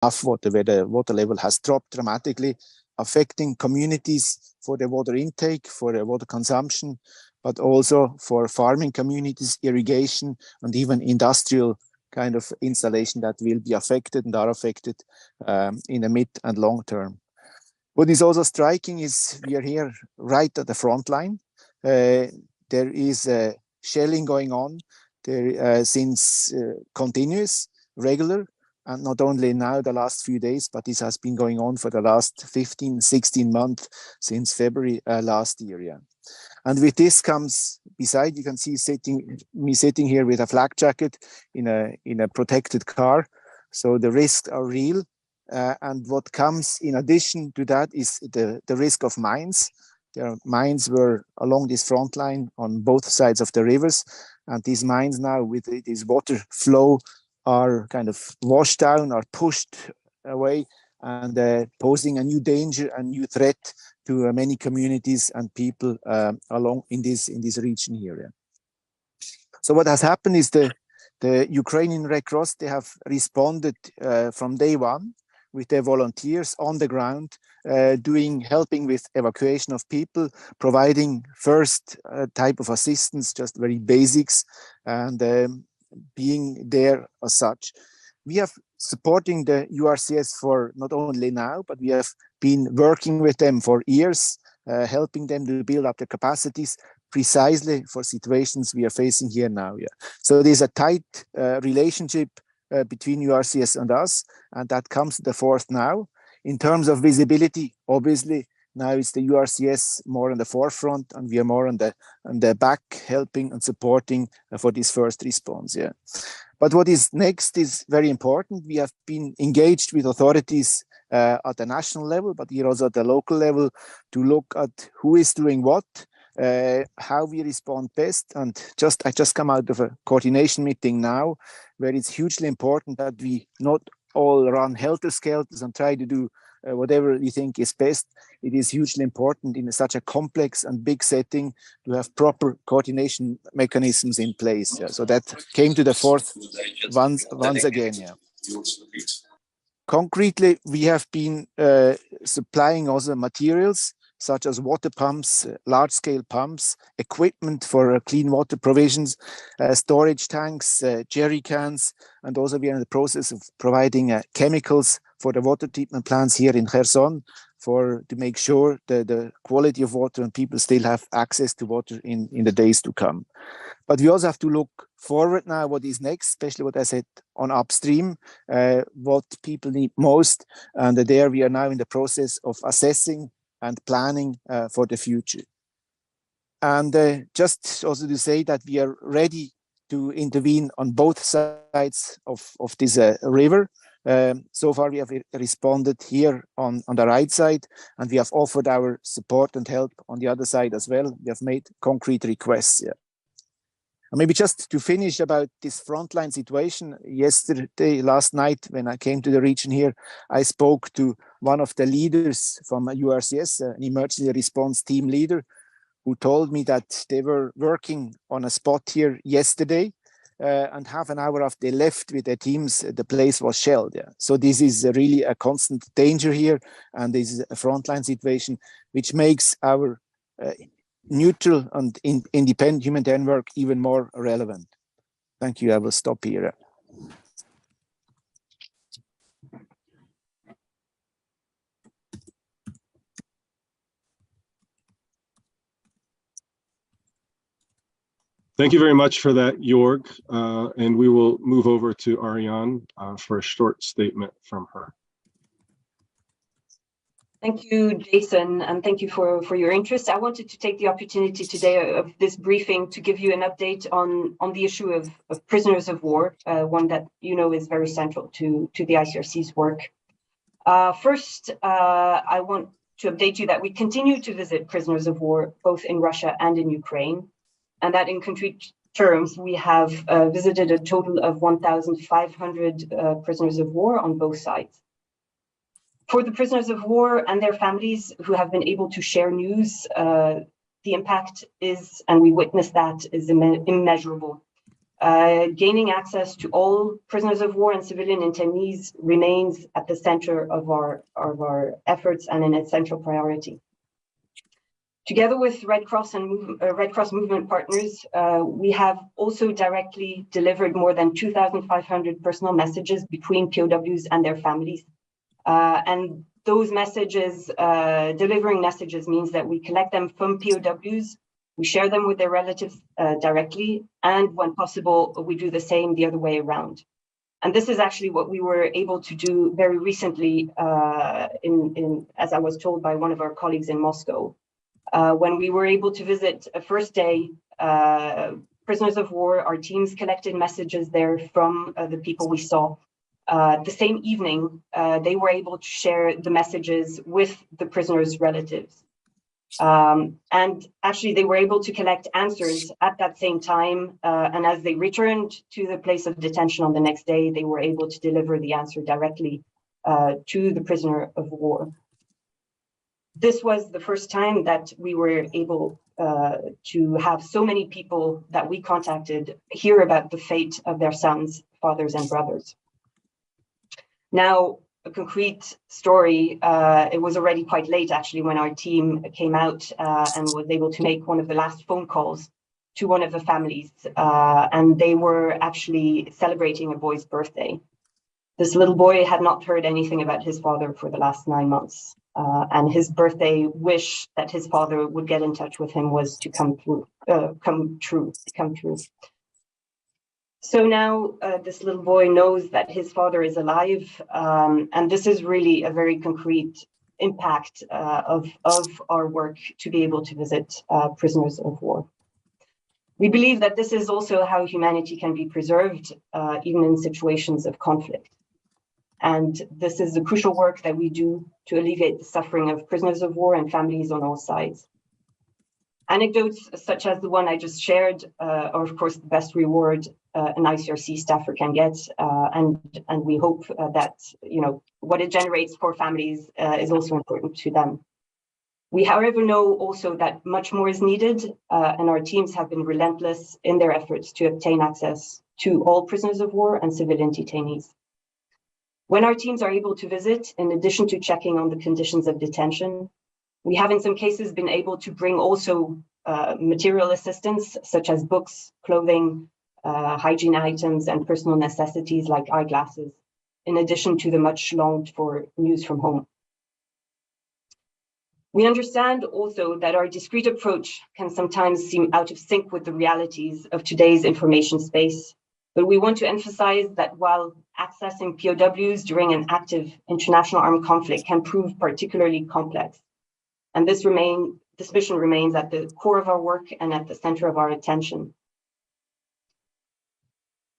water, where the water level has dropped dramatically, affecting communities for their water intake, for their water consumption, but also for farming communities, irrigation, and even industrial kind of installation that will be affected and are affected in the mid and long term. What is also striking is we are here right at the front line. There is shelling going on there since continuous, regular, and not only now the last few days, but this has been going on for the last 15, 16 months since February last year. Yeah. And with this comes, beside, you can see me sitting here with a flak jacket in a protected car. So the risks are real. And what comes in addition to that is the risk of mines. Mines were along this front line on both sides of the rivers. And these mines now, with this water flow, are kind of washed down, are pushed away, and posing a new danger, a new threat to many communities and people along in this region here. So what has happened is the Ukrainian Red Cross, they have responded from day one with their volunteers on the ground, helping with evacuation of people, providing first type of assistance, just very basics, and being there as such. We have supporting the URCS for not only now, but we have been working with them for years, helping them to build up their capacities precisely for situations we are facing here now. Yeah. So there's a tight relationship between URCS and us, and that comes to the fore now. In terms of visibility, obviously, now it's the URCS more on the forefront, and we are more on the back, helping and supporting for this first response. Yeah. But what is next is very important. We have been engaged with authorities at the national level, but here also at the local level, to look at who is doing what, how we respond best. And I just come out of a coordination meeting now, where it's hugely important that we not all run helter-skelters and try to do whatever we think is best. It is hugely important in such a complex and big setting to have proper coordination mechanisms in place. Yeah. So that came to the fourth once again. Yeah. Concretely, we have been supplying also materials such as water pumps, large-scale pumps, equipment for clean water provisions, storage tanks, jerry cans, and also we are in the process of providing chemicals for the water treatment plants here in Kherson to make sure the quality of water and people still have access to water in the days to come. But we also have to look forward now, what is next, especially what I said on upstream, what people need most. And there we are now in the process of assessing and planning for the future. And just also to say that we are ready to intervene on both sides of this river. So far we have responded here on the right side, and we have offered our support and help on the other side as well. We have made concrete requests. Yeah. And maybe just to finish about this frontline situation, last night, when I came to the region here, I spoke to one of the leaders from URCS, an emergency response team leader, who told me that they were working on a spot here yesterday, and half an hour after they left with their teams, the place was shelled. Yeah. So this is really a constant danger here, and this is a frontline situation, which makes our neutral and independent humanitarian work even more relevant. Thank you. I will stop here. Thank you very much for that, Jorg. And we will move over to Ariane for a short statement from her. Thank you, Jason, and thank you for your interest. I wanted to take the opportunity today of this briefing to give you an update on the issue of prisoners of war, one that you know is very central to the ICRC's work. First, I want to update you that we continue to visit prisoners of war, both in Russia and in Ukraine, and that in concrete terms, we have visited a total of 1,500 prisoners of war on both sides. For the prisoners of war and their families who have been able to share news, the impact is, and we witness that, is immeasurable. Gaining access to all prisoners of war and civilian internees remains at the center of our efforts and an essential priority. Together with Red Cross and Red Cross movement partners, we have also directly delivered more than 2,500 personal messages between POWs and their families. And those messages, delivering messages means that we collect them from POWs, we share them with their relatives directly, and when possible, we do the same the other way around. And this is actually what we were able to do very recently, as I was told by one of our colleagues in Moscow. When we were able to visit a first day prisoners of war, our teams collected messages there from the people we saw. The same evening, they were able to share the messages with the prisoners' relatives. And actually, they were able to collect answers at that same time. And as they returned to the place of detention on the next day, they were able to deliver the answer directly to the prisoner of war. This was the first time that we were able to have so many people that we contacted hear about the fate of their sons, fathers, and brothers. Now, a concrete story, it was already quite late actually when our team came out and was able to make one of the last phone calls to one of the families, and they were actually celebrating a boy's birthday. This little boy had not heard anything about his father for the last 9 months, and his birthday wish that his father would get in touch with him was to come true. So now this little boy knows that his father is alive, and this is really a very concrete impact of our work to be able to visit prisoners of war. We believe that this is also how humanity can be preserved, even in situations of conflict. And this is the crucial work that we do to alleviate the suffering of prisoners of war and families on all sides. Anecdotes such as the one I just shared are, of course, the best reward an ICRC staffer can get, and we hope that what it generates for families is also important to them. We, however, know also that much more is needed, and our teams have been relentless in their efforts to obtain access to all prisoners of war and civilian detainees. When our teams are able to visit, in addition to checking on the conditions of detention, we have in some cases been able to bring also material assistance, such as books, clothing, hygiene items, and personal necessities like eyeglasses, in addition to the much longed for news from home. We understand also that our discrete approach can sometimes seem out of sync with the realities of today's information space, but we want to emphasize that while accessing POWs during an active international armed conflict can prove particularly complex, and this mission remains at the core of our work and at the center of our attention.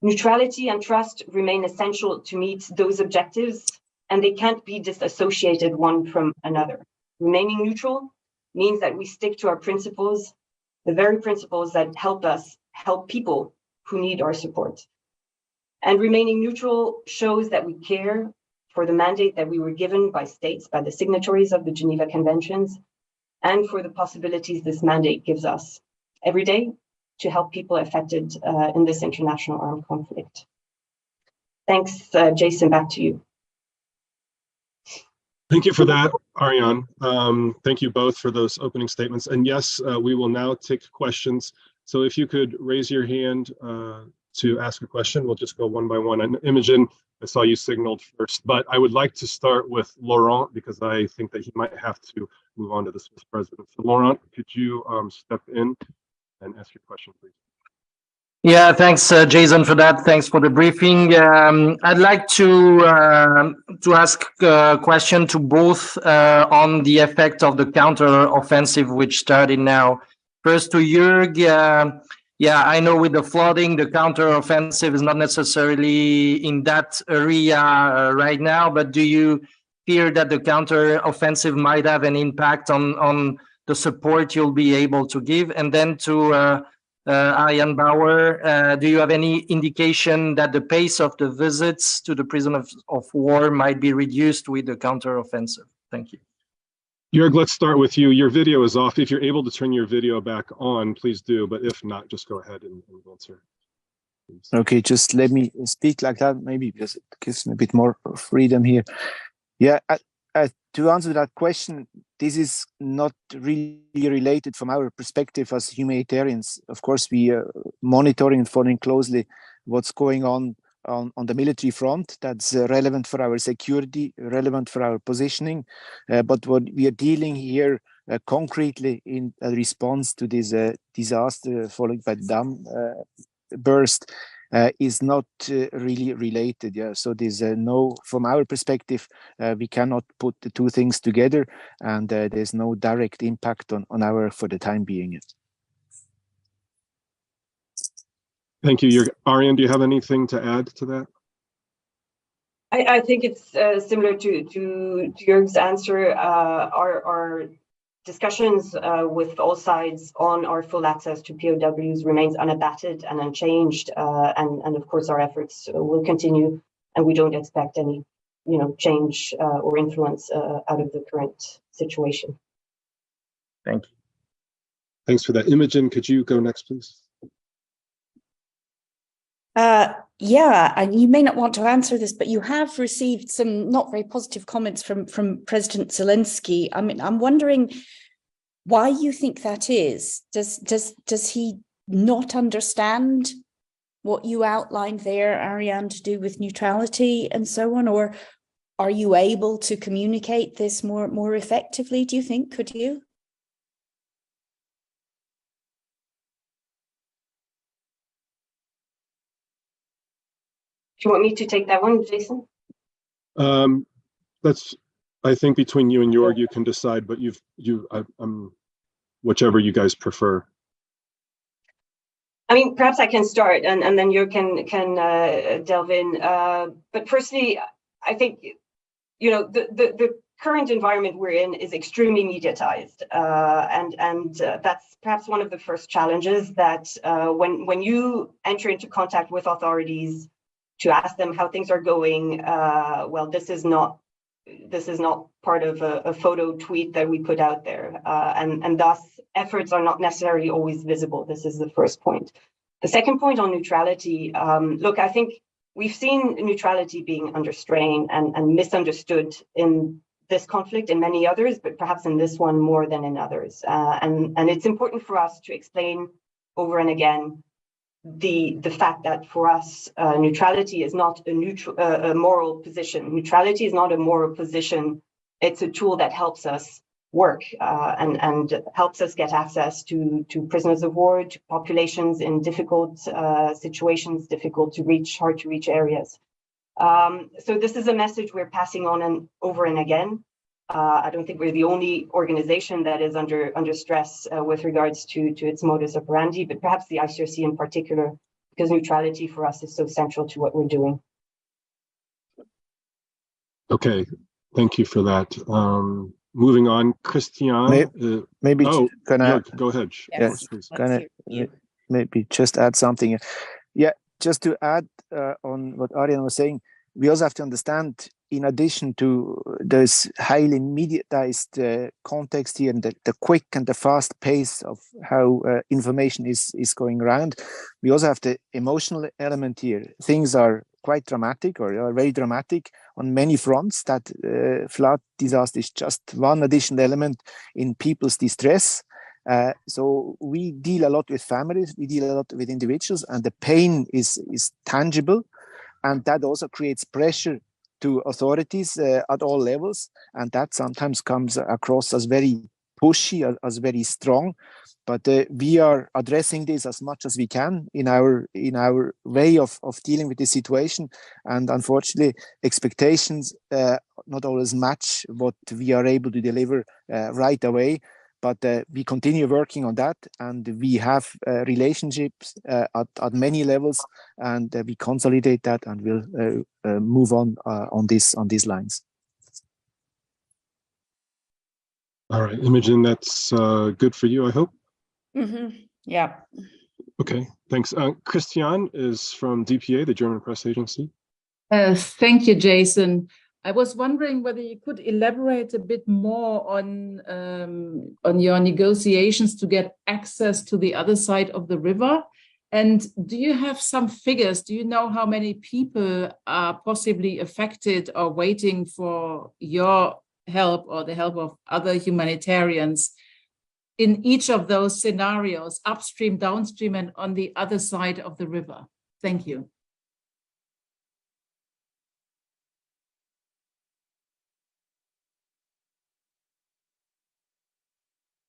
Neutrality and trust remain essential to meet those objectives, and they can't be disassociated one from another. Remaining neutral means that we stick to our principles, the very principles that help us help people who need our support. And remaining neutral shows that we care for the mandate that we were given by states, by the signatories of the Geneva Conventions, and for the possibilities this mandate gives us every day to help people affected in this international armed conflict. Thanks, Jason, back to you. Thank you for that, Ariane. Thank you both for those opening statements. And yes, we will now take questions. So if you could raise your hand to ask a question, we'll just go one by one. And Imogen, I saw you signaled first, but I would like to start with Laurent because I think that he might have to move on to the Swiss president. So Laurent, could you step in and ask your question, please? Yeah, thanks, Jason, for that. Thanks for the briefing. I'd like to ask a question to both on the effect of the counter-offensive, which started now. First to Jörg. Yeah, I know with the flooding, the counter-offensive is not necessarily in that area right now, but do you fear that the counter-offensive might have an impact on the support you'll be able to give? And then to Ariane Bauer, do you have any indication that the pace of the visits to the prisoners of war might be reduced with the counter-offensive? Thank you. Jörg, let's start with you. Your video is off. If you're able to turn your video back on, please do. But if not, just go ahead and answer. please. Okay, just let me speak like that, maybe, because it gives me a bit more freedom here. Yeah, to answer that question, this is not really related from our perspective as humanitarians. Of course, we are monitoring and following closely what's going on the military front. That's relevant for our security, relevant for our positioning. But what we are dealing here concretely in a response to this disaster followed by the dam burst is not really related. Yeah, so there's no, from our perspective, we cannot put the two things together, and there's no direct impact on our for the time being. Thank you. Ariane, do you have anything to add to that? I think it's similar to Jörg's answer. Our discussions with all sides on our full access to POWs remains unabated and unchanged, and of course our efforts will continue, and we don't expect any, change or influence out of the current situation. Thank you. Thanks for that. Imogen, could you go next, please? Yeah, and you may not want to answer this, but you have received some not very positive comments from President Zelensky. I mean, I'm wondering why you think that is. Does he not understand what you outlined there, Ariane, to do with neutrality and so on, or are you able to communicate this more effectively? Do you think? Could you? Do you want me to take that one, Jason? That's, I think, between you and Jörg, you can decide, but whichever you guys prefer. I mean, perhaps I can start, and then Jörg can delve in. But firstly, I think, the current environment we're in is extremely mediatized, and that's perhaps one of the first challenges that when you enter into contact with authorities to ask them how things are going, well, this is not part of a photo tweet that we put out there, and thus efforts are not necessarily always visible. This is the first point. The second point on neutrality, look, I think we've seen neutrality being under strain and misunderstood in this conflict, in many others, but perhaps in this one more than in others. And it's important for us to explain over and again the fact that for us, neutrality is not a moral position. Neutrality is not a moral position. It's a tool that helps us work and helps us get access to prisoners of war, to populations in difficult situations, difficult to reach, hard to reach areas. So this is a message we're passing on and over and again. I don't think we're the only organization that is under stress with regards to its modus operandi, but perhaps the ICRC in particular, because neutrality for us is so central to what we're doing. Okay, thank you for that. Moving on, Christian. Maybe can I go ahead? Yes, can I maybe just add something? Yeah, just to add on what Ariane was saying, we also have to understand, in addition to this highly mediatized context here and the quick and the fast pace of how information is going around, we also have the emotional element here. Things are quite dramatic, or are very dramatic on many fronts. That flood disaster is just one additional element in people's distress. So we deal a lot with families, we deal a lot with individuals, and the pain is tangible, and that also creates pressure to authorities at all levels, and that sometimes comes across as very pushy, as very strong. But we are addressing this as much as we can in our way of dealing with this situation, and unfortunately expectations not always match what we are able to deliver right away. But we continue working on that, and we have relationships at many levels, and we consolidate that, and we'll move on these lines. All right, Imogen, that's good for you, I hope. Mm-hmm. Yeah. Okay, thanks. Christian is from DPA, the German press agency. Thank you, Jason. I was wondering whether you could elaborate a bit more on your negotiations to get access to the other side of the river. And do you have some figures? Do you know how many people are possibly affected or waiting for your help or the help of other humanitarians in each of those scenarios, upstream, downstream, and on the other side of the river? Thank you.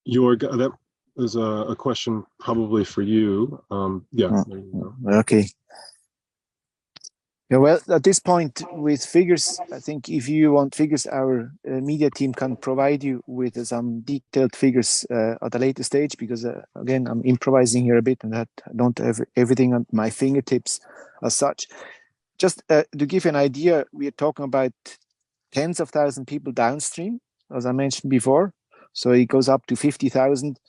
Jorg, that is a question probably for you. Yeah, there you go. Okay. Yeah, well, at this point with figures, I think if you want figures, our media team can provide you with some detailed figures at a later stage, because again, I'm improvising here a bit and I don't have everything on my fingertips as such. Just to give you an idea, we are talking about tens of thousands of people downstream, as I mentioned before. So it goes up to 50,000,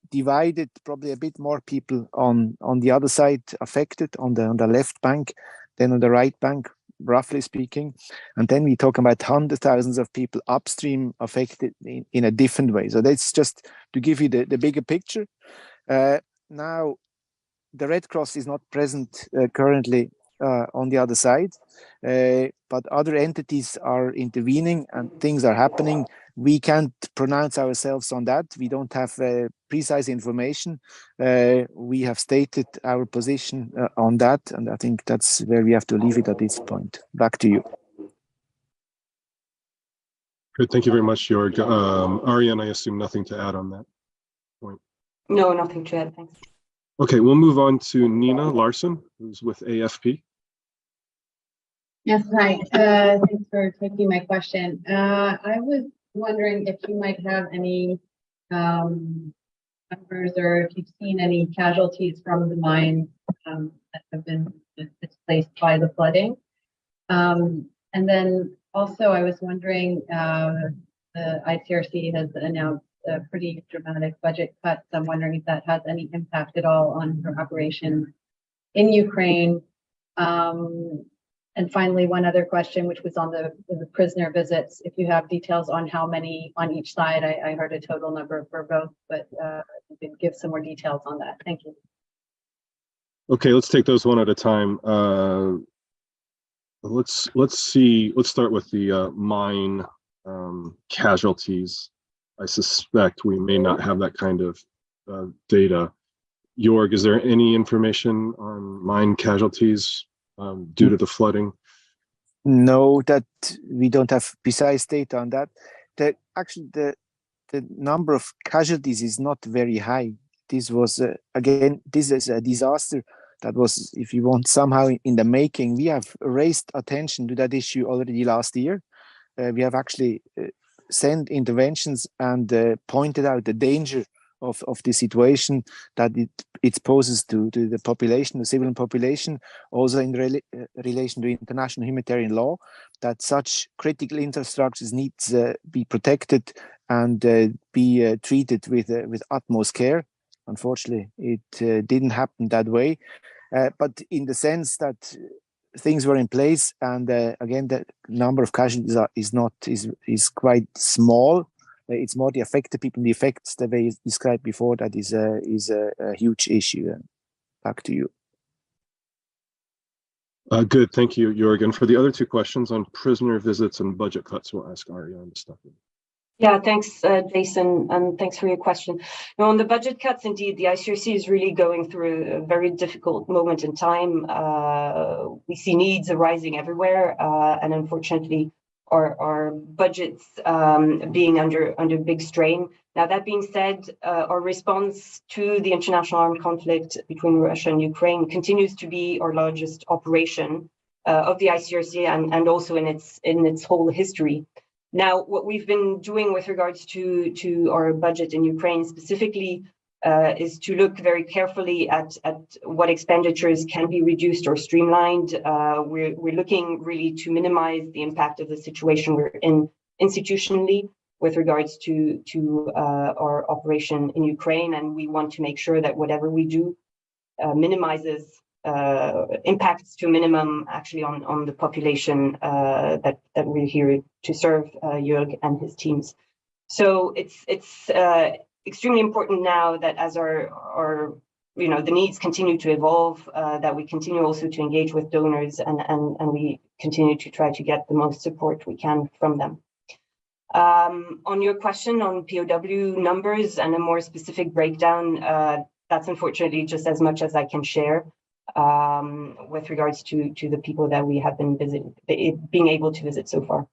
divided probably a bit more people on the other side affected, on the left bank, than on the right bank, roughly speaking. And then we talk about hundreds of thousands of people upstream affected in a different way. So that's just to give you the bigger picture. Now, the Red Cross is not present currently on the other side, but other entities are intervening and things are happening. We can't pronounce ourselves on that. We don't have precise information. We have stated our position on that, and I think that's where we have to leave it at this point. Back to you. Good, thank you very much, Jorg. Ariane, I assume nothing to add on that point. No, nothing to add, thanks. Okay, we'll move on to Nina Larson, who's with AFP. Yes, hi. Thanks for taking my question. I was wondering if you might have any numbers, or if you've seen any casualties from the mines that have been displaced by the flooding. And then also I was wondering, the ICRC has announced a pretty dramatic budget cuts. I'm wondering if that has any impact at all on your operation in Ukraine. And finally, one other question, which was on the prisoner visits. If you have details on how many on each side, I heard a total number for both, but you can give some more details on that. Thank you. Okay, let's take those one at a time. Let's start with the mine casualties. I suspect we may not have that kind of data. Jorg, is there any information on mine casualties due to the flooding? No, that we don't have precise data on that. Actually, the number of casualties is not very high. This was again, this is a disaster that was, if you want, somehow in the making. We have raised attention to that issue already last year. We have actually sent interventions and pointed out the danger of the situation that it poses to the population, the civilian population, also in relation to international humanitarian law, that such critical infrastructures need to be protected and be treated with utmost care. Unfortunately, it didn't happen that way, but in the sense that things were in place, and again, the number of casualties is quite small. It's more the affected people, the effects that they described before, that is a huge issue. Back to you. Good, thank you, Jorg. And for the other two questions on prisoner visits and budget cuts, we'll ask Ariane to step in. Yeah, thanks, Jason, and thanks for your question. Now, on the budget cuts, indeed, the ICRC is really going through a very difficult moment in time. We see needs arising everywhere, and unfortunately, our budgets being under big strain. Now, that being said, our response to the international armed conflict between Russia and Ukraine continues to be our largest operation of the ICRC, and also in its whole history. Now, what we've been doing with regards to our budget in Ukraine specifically is to look very carefully at what expenditures can be reduced or streamlined. We're looking really to minimize the impact of the situation we're in institutionally with regards to our operation in Ukraine, and we want to make sure that whatever we do minimizes impacts to a minimum actually on the population that we're here to serve, Jorg and his teams. So it's extremely important now that as our the needs continue to evolve, that we continue also to engage with donors, and we continue to try to get the most support we can from them. On your question on POW numbers and a more specific breakdown, that's unfortunately just as much as I can share with regards to the people that we have been being able to visit so far.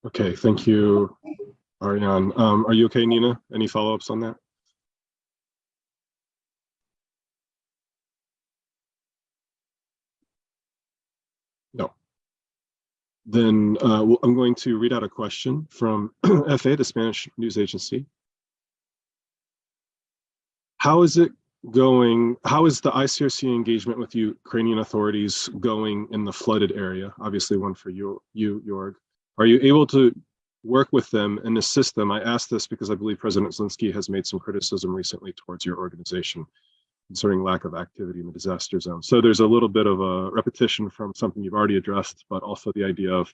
Okay, thank you, Ariane. Are you okay, Nina? Any follow-ups on that? No. Then I'm going to read out a question from FA, the Spanish news agency. How is it going? How is the ICRC engagement with Ukrainian authorities going in the flooded area? Obviously, one for you, Jorg. Are you able to work with them and assist them? I ask this because I believe President Zelensky has made some criticism recently towards your organization concerning lack of activity in the disaster zone. So there's a little bit of a repetition from something you've already addressed, but also the idea of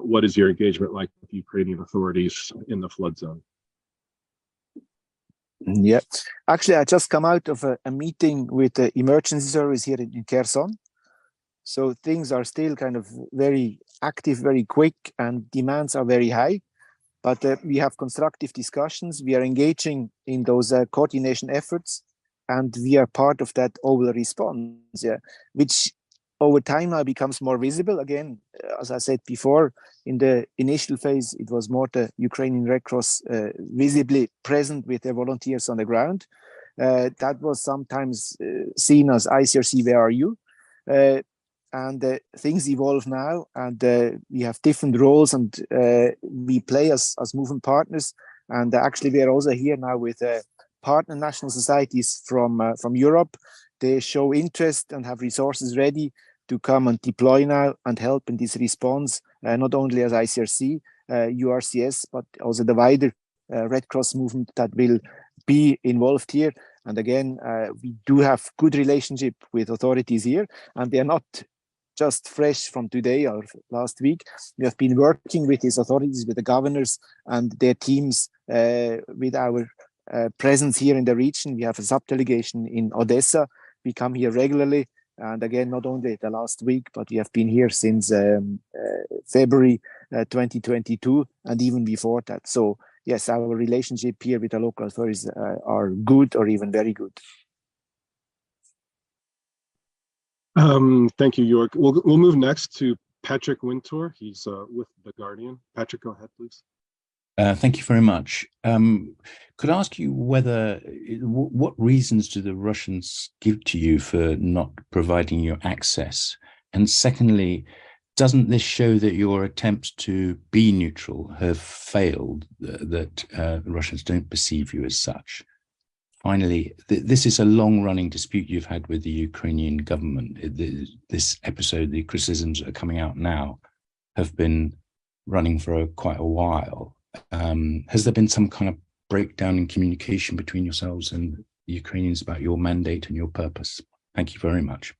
what is your engagement like with Ukrainian authorities in the flood zone? Yeah, actually, I just come out of a meeting with the emergency service here in Kherson. So things are still kind of very active, very quick, and demands are very high. But we have constructive discussions. We are engaging in those coordination efforts, and we are part of that overall response, which over time now becomes more visible. Again, as I said before, in the initial phase, it was more the Ukrainian Red Cross visibly present with their volunteers on the ground. That was sometimes seen as ICRC, where are you? And things evolve now, and we have different roles, and we play as movement partners. And actually, we are also here now with partner national societies from Europe. They show interest and have resources ready to come and deploy now and help in this response, not only as ICRC, URCS, but also the wider Red Cross movement that will be involved here. And again, we do have good relationship with authorities here, and they are not just fresh from today or last week. We have been working with these authorities, with the governors and their teams, with our presence here in the region. We have a sub-delegation in Odessa. We come here regularly. And again, not only the last week, but we have been here since February 2022 and even before that. So yes, our relationship here with the local authorities are good or even very good. Thank you, Jorg. We'll move next to Patrick Wintour. He's with The Guardian. Patrick, go ahead, please. Thank you very much. Could I ask you what reasons do the Russians give to you for not providing you access? And secondly, doesn't this show that your attempts to be neutral have failed, that the Russians don't perceive you as such? Finally, this is a long-running dispute you've had with the Ukrainian government. This episode, the criticisms that are coming out now, have been running for quite a while. Has there been some kind of breakdown in communication between yourselves and the Ukrainians about your mandate and your purpose? Thank you very much.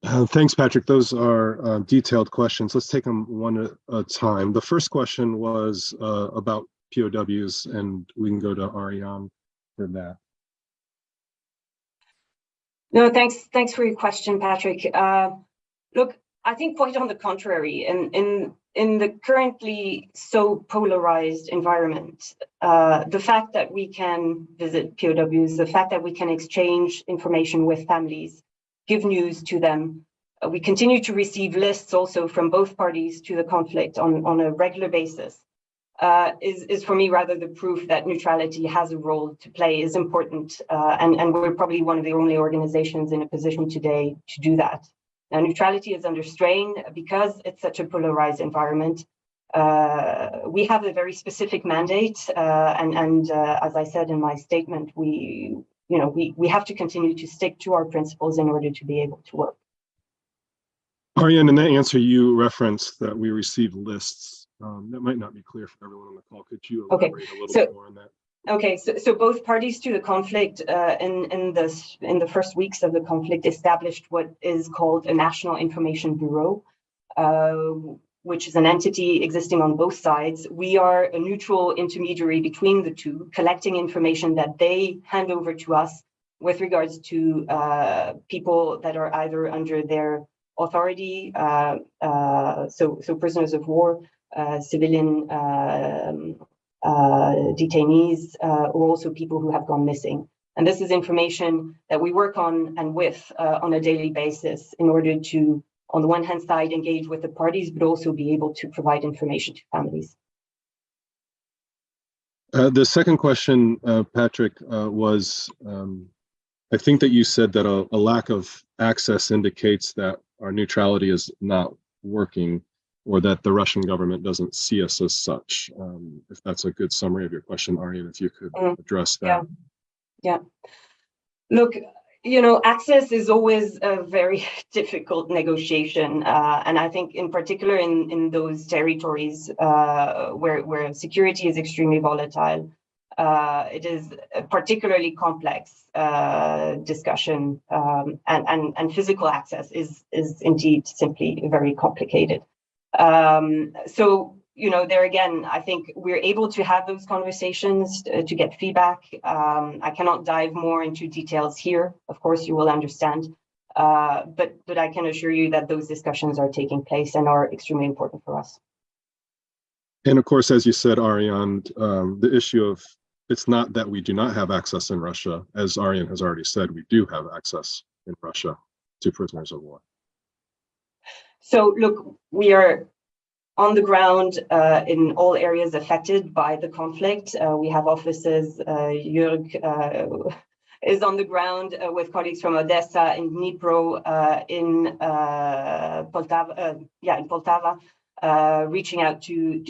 Thanks, Patrick. Those are detailed questions. Let's take them one at a time. The first question was about POWs, and we can go to Ariane for that. No, thanks for your question, Patrick. Look, I think quite on the contrary, in the currently so polarized environment, the fact that we can visit POWs, the fact that we can exchange information with families, give news to them, we continue to receive lists also from both parties to the conflict on a regular basis, is for me rather the proof that neutrality has a role to play, is important, and we're probably one of the only organizations in a position today to do that. Now, neutrality is under strain because it's such a polarized environment. We have a very specific mandate, and as I said in my statement, we have to continue to stick to our principles in order to be able to work. Ariane, in that answer, you referenced that we received lists. That might not be clear for everyone on the call. Could you elaborate a little bit more on that? Okay, so both parties to the conflict in the first weeks of the conflict established what is called a National Information Bureau. which is an entity existing on both sides. We are a neutral intermediary between the two, collecting information that they hand over to us with regards to people that are either under their authority, so prisoners of war, civilian detainees, or also people who have gone missing. And this is information that we work on and with on a daily basis in order to, on the one hand side, engage with the parties, but also be able to provide information to families. The second question, Patrick, was, I think that you said that a lack of access indicates that our neutrality is not working, or that the Russian government doesn't see us as such. If that's a good summary of your question, Arjen, if you could address that. Yeah. Look, you know, access is always a very difficult negotiation. And I think in particular in those territories where security is extremely volatile, it is a particularly complex discussion, and physical access is indeed simply very complicated. So, you know, there again, I think we're able to have those conversations to get feedback. I cannot dive more into details here. Of course, you will understand. But I can assure you that those discussions are taking place and are extremely important for us. And of course, as you said, Arjen, the issue of, it's not that we do not have access in Russia. As Arjen has already said, we do have access in Russia to prisoners of war. So look, we are on the ground in all areas affected by the conflict. We have offices. Jörg is on the ground with colleagues from Odessa, in Dnipro, in Poltava, reaching out to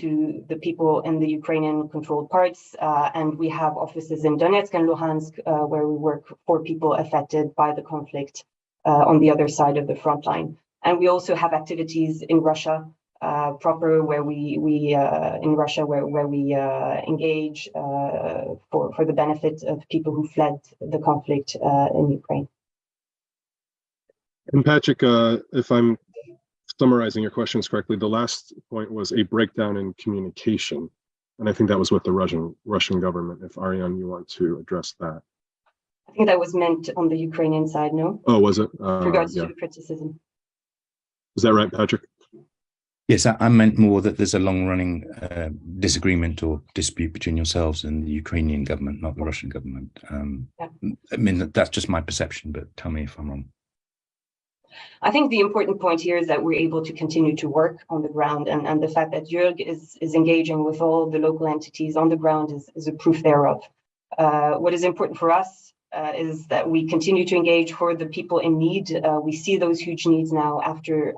the people in the Ukrainian-controlled parts. And we have offices in Donetsk and Luhansk, where we work for people affected by the conflict on the other side of the front line. And we also have activities in Russia proper, where we engage for the benefit of people who fled the conflict in Ukraine. And Patrick, if I'm summarizing your questions correctly, the last point was a breakdown in communication, and I think that was with the Russian government. If Arjen, you want to address that. I think that was meant on the Ukrainian side, no? Oh, was it? With regards to the criticism. Is that right, Patrick? Yes, I meant more that there's a long-running disagreement or dispute between yourselves and the Ukrainian government, not the Russian government. I mean, that's just my perception, but tell me if I'm wrong. I think the important point here is that we're able to continue to work on the ground, and the fact that Jörg is engaging with all the local entities on the ground is a proof thereof. What is important for us is that we continue to engage for the people in need. We see those huge needs now after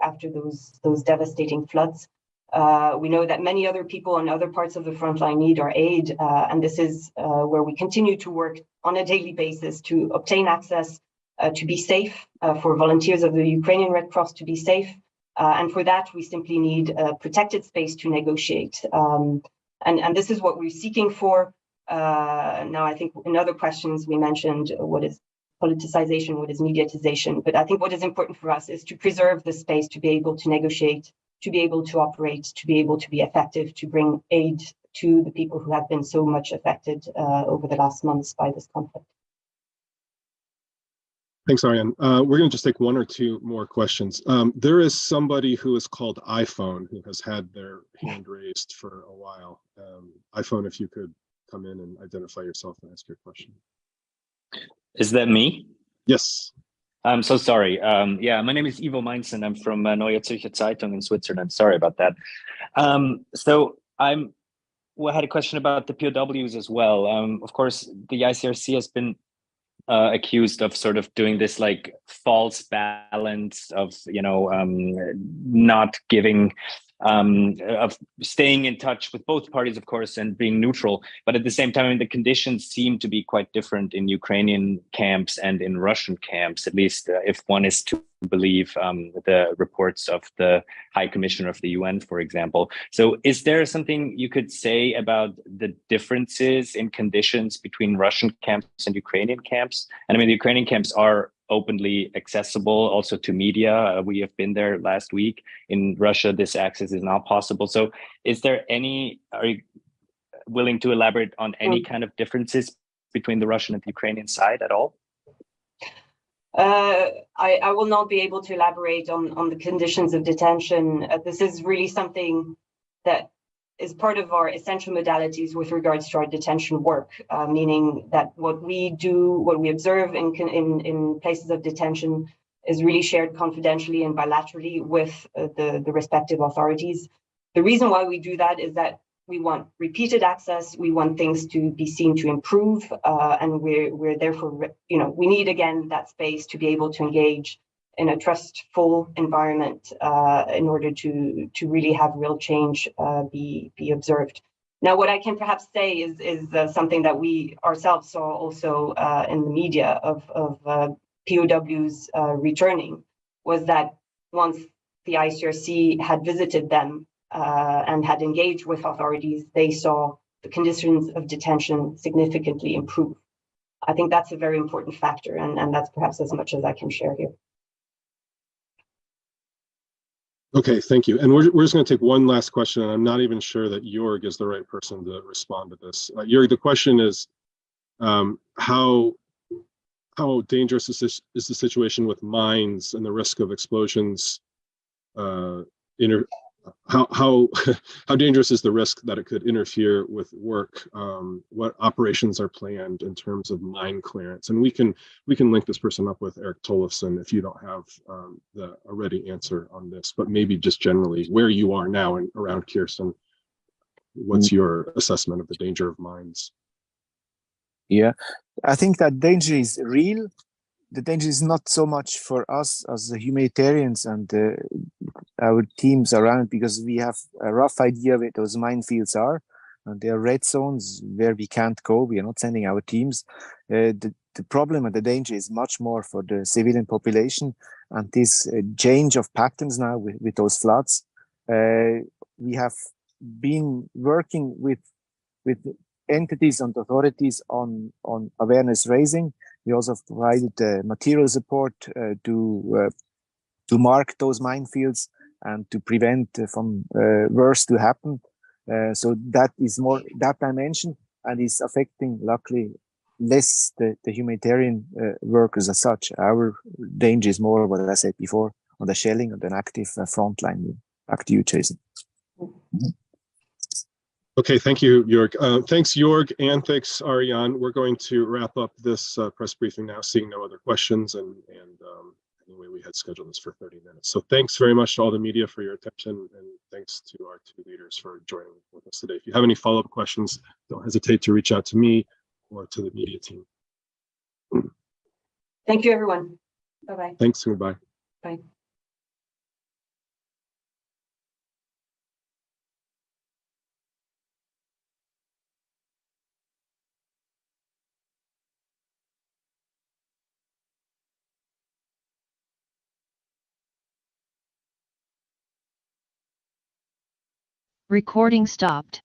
those devastating floods. We know that many other people in other parts of the front line need our aid, and this is where we continue to work on a daily basis to obtain access, to be safe, for volunteers of the Ukrainian Red Cross to be safe. And for that, we simply need a protected space to negotiate. And this is what we're seeking for. Now, I think in other questions we mentioned what is politicization, what is mediatization. But I think what is important for us is to preserve the space to be able to negotiate, to be able to operate, to be able to be effective, to bring aid to the people who have been so much affected over the last months by this conflict. Thanks, Arjen. We're going to just take one or two more questions. There is somebody who is called iPhone who has had their hand raised for a while. iPhone, if you could come in and identify yourself and ask your question. Is that me? Yes. I'm so sorry. Yeah, my name is Ivo Mainzen. I'm from Neue Zürcher Zeitung in Switzerland. Sorry about that. So I had a question about the POWs as well. Of course, the ICRC has been accused of sort of doing this like false balance of, not giving, of staying in touch with both parties, of course, and being neutral. But at the same time, the conditions seem to be quite different in Ukrainian camps and in Russian camps, at least if one is to believe the reports of the High Commissioner of the UN, for example. So is there something you could say about the differences in conditions between Russian camps and Ukrainian camps? And I mean, the Ukrainian camps are openly accessible also to media. We have been there last week. In Russia, this access is not possible. So is there any, are you willing to elaborate on any kind of differences between the Russian and the Ukrainian side at all? I will not be able to elaborate on the conditions of detention. This is really something that is part of our essential modalities with regards to our detention work, meaning that what we do, what we observe in places of detention is really shared confidentially and bilaterally with the respective authorities. The reason why we do that is that we want repeated access. We want things to be seen to improve, and we're therefore, we need again that space to be able to engage in a trustful environment in order to really have real change be observed. Now, what I can perhaps say is something that we ourselves saw also in the media of POWs returning, was that once the ICRC had visited them and had engaged with authorities, they saw the conditions of detention significantly improve. I think that's a very important factor, and that's perhaps as much as I can share here. Okay, thank you. And we're just going to take one last question, and I'm not even sure that Jörg is the right person to respond to this. Jörg, the question is, how dangerous is the situation with mines and the risk of explosions? How dangerous is the risk that it could interfere with work? What operations are planned in terms of mine clearance? And we can link this person up with Eric Tollefson if you don't have a ready answer on this, but maybe just generally where you are now and around Kherson, what's your assessment of the danger of mines? Yeah, I think that danger is real. The danger is not so much for us as the humanitarians and our teams around, because we have a rough idea where those minefields are, and they are red zones where we can't go. We are not sending our teams. The problem and the danger is much more for the civilian population, and this change of patterns now with those floods. We have been working with entities and authorities on awareness raising. We also provided material support to mark those minefields and to prevent from worse to happen. So that is more that dimension, and is affecting, luckily, less the humanitarian workers as such. Our danger is more, what I said before, on the shelling and an active front line. Back to you, Jason. Okay, thank you, Jörg. Thanks, Jörg, and thanks, Ariane. We're going to wrap up this press briefing now, seeing no other questions. And anyway, we had scheduled this for 30 minutes. So thanks very much to all the media for your attention, and thanks to our two leaders for joining with us today. If you have any follow-up questions, don't hesitate to reach out to me or to the media team. Thank you, everyone. Bye-bye. Thanks, goodbye. Bye. Recording stopped.